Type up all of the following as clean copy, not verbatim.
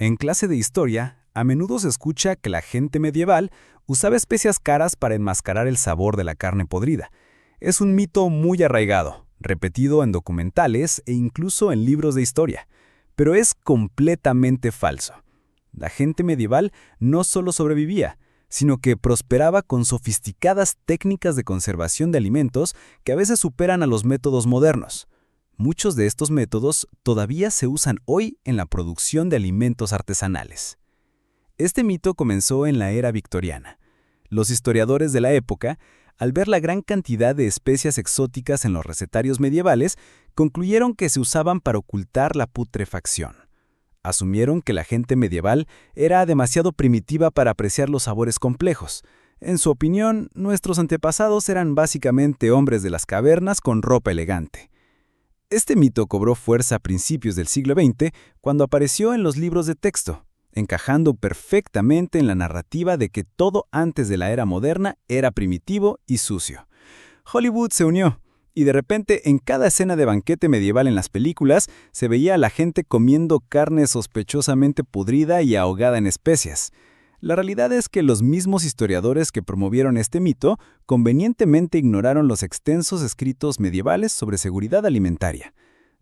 En clase de historia, a menudo se escucha que la gente medieval usaba especias caras para enmascarar el sabor de la carne podrida. Es un mito muy arraigado, repetido en documentales e incluso en libros de historia, pero es completamente falso. La gente medieval no solo sobrevivía, sino que prosperaba con sofisticadas técnicas de conservación de alimentos que a veces superan a los métodos modernos. Muchos de estos métodos todavía se usan hoy en la producción de alimentos artesanales. Este mito comenzó en la era victoriana. Los historiadores de la época, al ver la gran cantidad de especias exóticas en los recetarios medievales, concluyeron que se usaban para ocultar la putrefacción. Asumieron que la gente medieval era demasiado primitiva para apreciar los sabores complejos. En su opinión, nuestros antepasados eran básicamente hombres de las cavernas con ropa elegante. Este mito cobró fuerza a principios del siglo XX cuando apareció en los libros de texto, encajando perfectamente en la narrativa de que todo antes de la era moderna era primitivo y sucio. Hollywood se unió, y de repente en cada escena de banquete medieval en las películas se veía a la gente comiendo carne sospechosamente pudrida y ahogada en especias. La realidad es que los mismos historiadores que promovieron este mito convenientemente ignoraron los extensos escritos medievales sobre seguridad alimentaria.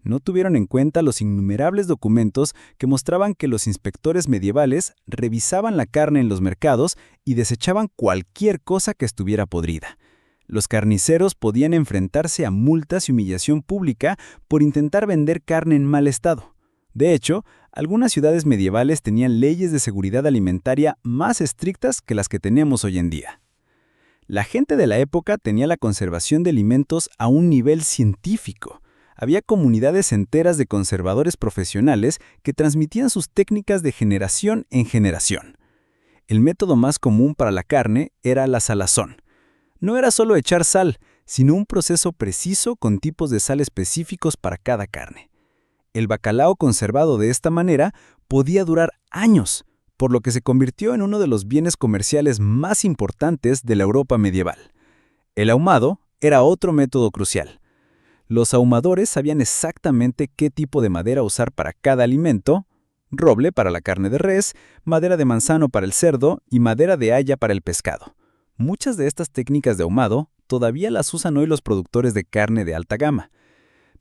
No tuvieron en cuenta los innumerables documentos que mostraban que los inspectores medievales revisaban la carne en los mercados y desechaban cualquier cosa que estuviera podrida. Los carniceros podían enfrentarse a multas y humillación pública por intentar vender carne en mal estado. De hecho, algunas ciudades medievales tenían leyes de seguridad alimentaria más estrictas que las que tenemos hoy en día. La gente de la época tenía la conservación de alimentos a un nivel científico. Había comunidades enteras de conservadores profesionales que transmitían sus técnicas de generación en generación. El método más común para la carne era la salazón. No era solo echar sal, sino un proceso preciso con tipos de sal específicos para cada carne. El bacalao conservado de esta manera podía durar años, por lo que se convirtió en uno de los bienes comerciales más importantes de la Europa medieval. El ahumado era otro método crucial. Los ahumadores sabían exactamente qué tipo de madera usar para cada alimento: roble para la carne de res, madera de manzano para el cerdo y madera de haya para el pescado. Muchas de estas técnicas de ahumado todavía las usan hoy los productores de carne de alta gama.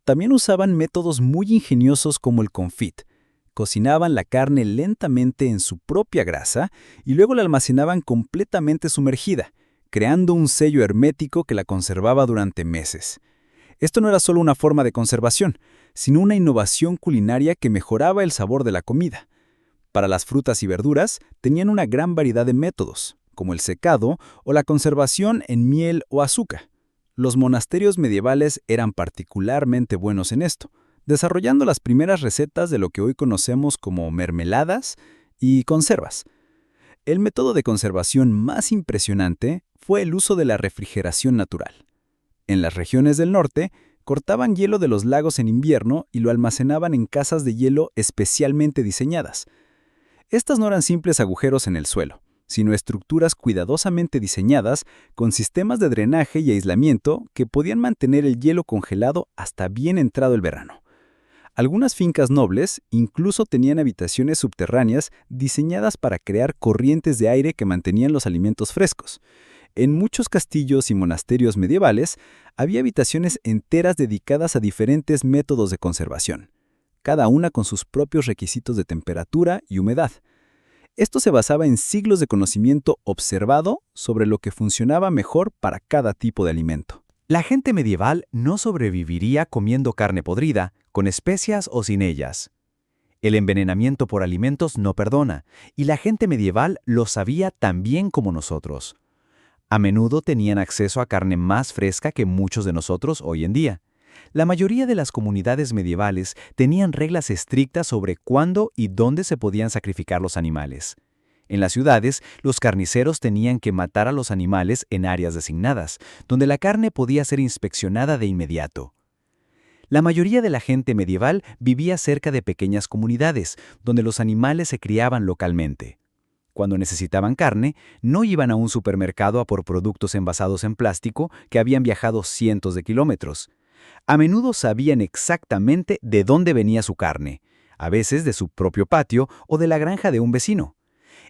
También usaban métodos muy ingeniosos como el confit. Cocinaban la carne lentamente en su propia grasa y luego la almacenaban completamente sumergida, creando un sello hermético que la conservaba durante meses. Esto no era solo una forma de conservación, sino una innovación culinaria que mejoraba el sabor de la comida. Para las frutas y verduras, tenían una gran variedad de métodos, como el secado o la conservación en miel o azúcar. Los monasterios medievales eran particularmente buenos en esto, desarrollando las primeras recetas de lo que hoy conocemos como mermeladas y conservas. El método de conservación más impresionante fue el uso de la refrigeración natural. En las regiones del norte, cortaban hielo de los lagos en invierno y lo almacenaban en casas de hielo especialmente diseñadas. Estas no eran simples agujeros en el suelo, sino estructuras cuidadosamente diseñadas con sistemas de drenaje y aislamiento que podían mantener el hielo congelado hasta bien entrado el verano. Algunas fincas nobles incluso tenían habitaciones subterráneas diseñadas para crear corrientes de aire que mantenían los alimentos frescos. En muchos castillos y monasterios medievales había habitaciones enteras dedicadas a diferentes métodos de conservación, cada una con sus propios requisitos de temperatura y humedad. Esto se basaba en siglos de conocimiento observado sobre lo que funcionaba mejor para cada tipo de alimento. La gente medieval no sobreviviría comiendo carne podrida, con especias o sin ellas. El envenenamiento por alimentos no perdona, y la gente medieval lo sabía tan bien como nosotros. A menudo tenían acceso a carne más fresca que muchos de nosotros hoy en día. La mayoría de las comunidades medievales tenían reglas estrictas sobre cuándo y dónde se podían sacrificar los animales. En las ciudades, los carniceros tenían que matar a los animales en áreas designadas, donde la carne podía ser inspeccionada de inmediato. La mayoría de la gente medieval vivía cerca de pequeñas comunidades, donde los animales se criaban localmente. Cuando necesitaban carne, no iban a un supermercado a por productos envasados en plástico que habían viajado cientos de kilómetros. A menudo sabían exactamente de dónde venía su carne, a veces de su propio patio o de la granja de un vecino.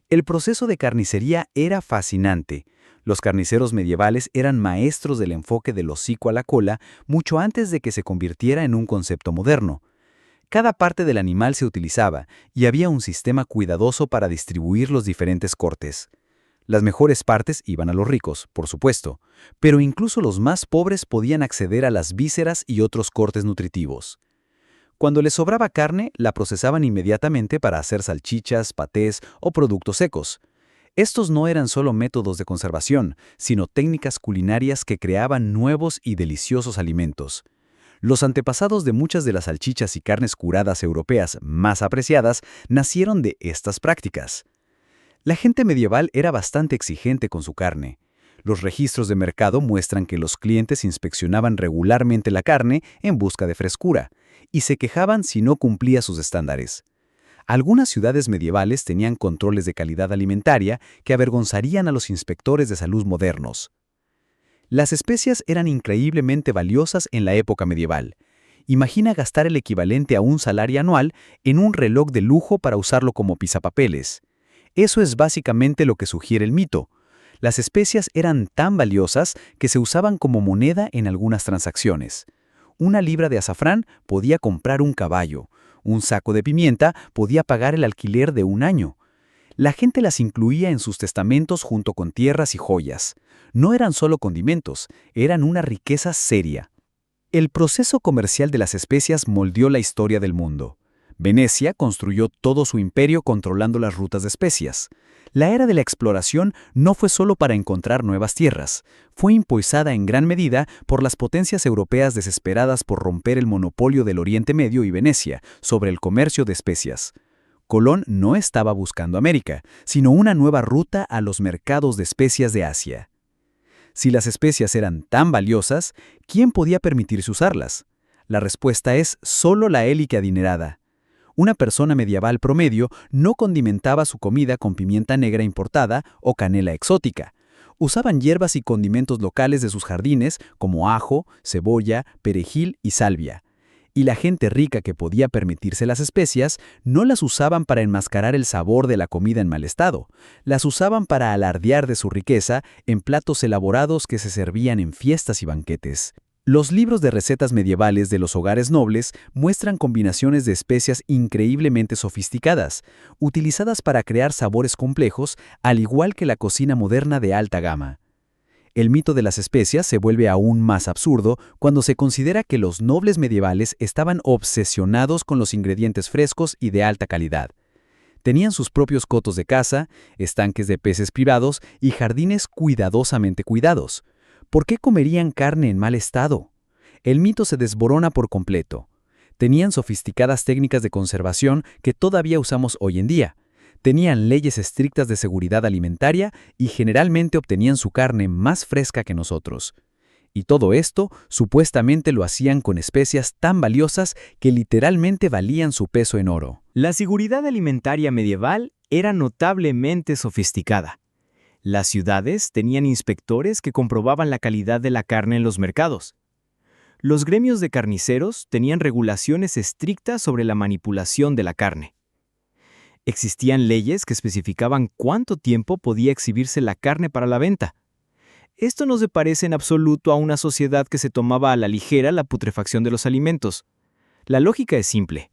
El proceso de carnicería era fascinante. Los carniceros medievales eran maestros del enfoque del hocico a la cola mucho antes de que se convirtiera en un concepto moderno. Cada parte del animal se utilizaba y había un sistema cuidadoso para distribuir los diferentes cortes. Las mejores partes iban a los ricos, por supuesto, pero incluso los más pobres podían acceder a las vísceras y otros cortes nutritivos. Cuando les sobraba carne, la procesaban inmediatamente para hacer salchichas, patés o productos secos. Estos no eran solo métodos de conservación, sino técnicas culinarias que creaban nuevos y deliciosos alimentos. Los antepasados de muchas de las salchichas y carnes curadas europeas más apreciadas nacieron de estas prácticas. La gente medieval era bastante exigente con su carne. Los registros de mercado muestran que los clientes inspeccionaban regularmente la carne en busca de frescura, y se quejaban si no cumplía sus estándares. Algunas ciudades medievales tenían controles de calidad alimentaria que avergonzarían a los inspectores de salud modernos. Las especias eran increíblemente valiosas en la época medieval. Imagina gastar el equivalente a un salario anual en un reloj de lujo para usarlo como pisapapeles. Eso es básicamente lo que sugiere el mito. Las especias eran tan valiosas que se usaban como moneda en algunas transacciones. Una libra de azafrán podía comprar un caballo. Un saco de pimienta podía pagar el alquiler de un año. La gente las incluía en sus testamentos junto con tierras y joyas. No eran solo condimentos, eran una riqueza seria. El proceso comercial de las especias moldeó la historia del mundo. Venecia construyó todo su imperio controlando las rutas de especias. La era de la exploración no fue solo para encontrar nuevas tierras, fue impulsada en gran medida por las potencias europeas desesperadas por romper el monopolio del Oriente Medio y Venecia sobre el comercio de especias. Colón no estaba buscando América, sino una nueva ruta a los mercados de especias de Asia. Si las especias eran tan valiosas, ¿quién podía permitirse usarlas? La respuesta es solo la élite adinerada. Una persona medieval promedio no condimentaba su comida con pimienta negra importada o canela exótica. Usaban hierbas y condimentos locales de sus jardines como ajo, cebolla, perejil y salvia. Y la gente rica que podía permitirse las especias no las usaban para enmascarar el sabor de la comida en mal estado. Las usaban para alardear de su riqueza en platos elaborados que se servían en fiestas y banquetes. Los libros de recetas medievales de los hogares nobles muestran combinaciones de especias increíblemente sofisticadas, utilizadas para crear sabores complejos, al igual que la cocina moderna de alta gama. El mito de las especias se vuelve aún más absurdo cuando se considera que los nobles medievales estaban obsesionados con los ingredientes frescos y de alta calidad. Tenían sus propios cotos de caza, estanques de peces privados y jardines cuidadosamente cuidados. ¿Por qué comerían carne en mal estado? El mito se desborona por completo. Tenían sofisticadas técnicas de conservación que todavía usamos hoy en día. Tenían leyes estrictas de seguridad alimentaria y generalmente obtenían su carne más fresca que nosotros. Y todo esto supuestamente lo hacían con especias tan valiosas que literalmente valían su peso en oro. La seguridad alimentaria medieval era notablemente sofisticada. Las ciudades tenían inspectores que comprobaban la calidad de la carne en los mercados. Los gremios de carniceros tenían regulaciones estrictas sobre la manipulación de la carne. Existían leyes que especificaban cuánto tiempo podía exhibirse la carne para la venta. Esto no se parece en absoluto a una sociedad que se tomaba a la ligera la putrefacción de los alimentos. La lógica es simple.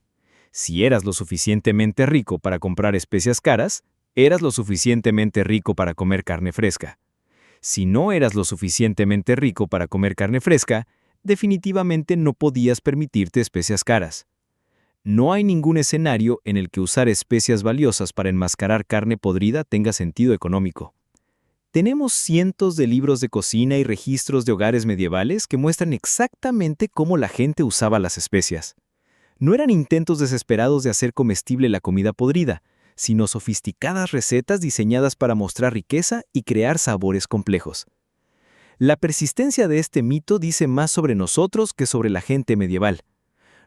Si eras lo suficientemente rico para comprar especias caras, eras lo suficientemente rico para comer carne fresca. Si no eras lo suficientemente rico para comer carne fresca, definitivamente no podías permitirte especias caras. No hay ningún escenario en el que usar especias valiosas para enmascarar carne podrida tenga sentido económico. Tenemos cientos de libros de cocina y registros de hogares medievales que muestran exactamente cómo la gente usaba las especias. No eran intentos desesperados de hacer comestible la comida podrida, sino sofisticadas recetas diseñadas para mostrar riqueza y crear sabores complejos. La persistencia de este mito dice más sobre nosotros que sobre la gente medieval.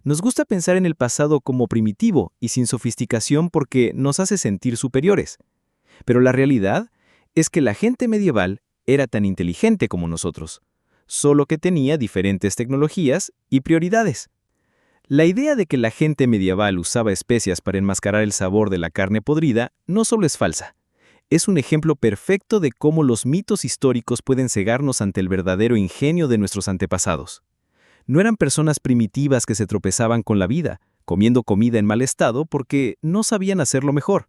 Nos gusta pensar en el pasado como primitivo y sin sofisticación porque nos hace sentir superiores. Pero la realidad es que la gente medieval era tan inteligente como nosotros, solo que tenía diferentes tecnologías y prioridades. La idea de que la gente medieval usaba especias para enmascarar el sabor de la carne podrida no solo es falsa. Es un ejemplo perfecto de cómo los mitos históricos pueden cegarnos ante el verdadero ingenio de nuestros antepasados. No eran personas primitivas que se tropezaban con la vida, comiendo comida en mal estado porque no sabían hacerlo mejor.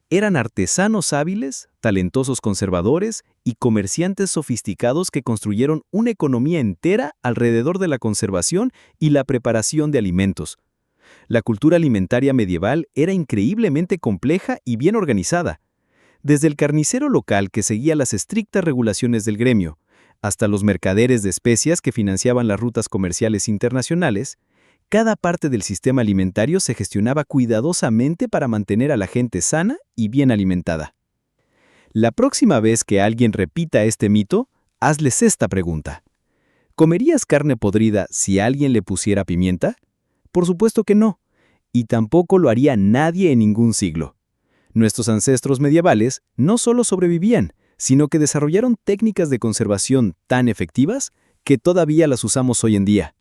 Eran artesanos hábiles, talentosos conservadores y comerciantes sofisticados que construyeron una economía entera alrededor de la conservación y la preparación de alimentos. La cultura alimentaria medieval era increíblemente compleja y bien organizada. Desde el carnicero local que seguía las estrictas regulaciones del gremio, hasta los mercaderes de especias que financiaban las rutas comerciales internacionales, cada parte del sistema alimentario se gestionaba cuidadosamente para mantener a la gente sana y bien alimentada. La próxima vez que alguien repita este mito, hazles esta pregunta. ¿Comerías carne podrida si alguien le pusiera pimienta? Por supuesto que no, y tampoco lo haría nadie en ningún siglo. Nuestros ancestros medievales no solo sobrevivían, sino que desarrollaron técnicas de conservación tan efectivas que todavía las usamos hoy en día.